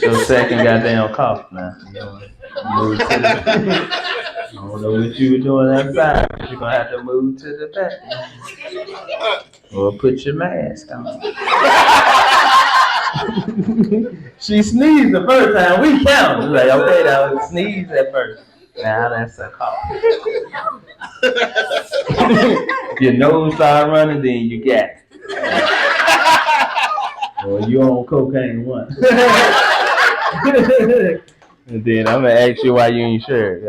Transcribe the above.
It's your second goddamn cough now. Move to the, I don't know what you were doing outside, but you're gonna have to move to the back. Or put your mask on. She sneezed the first time. We counted. Like, okay, that was sneeze at first. Now that's a cough. Your nose started running, then you got it. Or you on cocaine once. And then I'm gonna ask you why you ain't sure.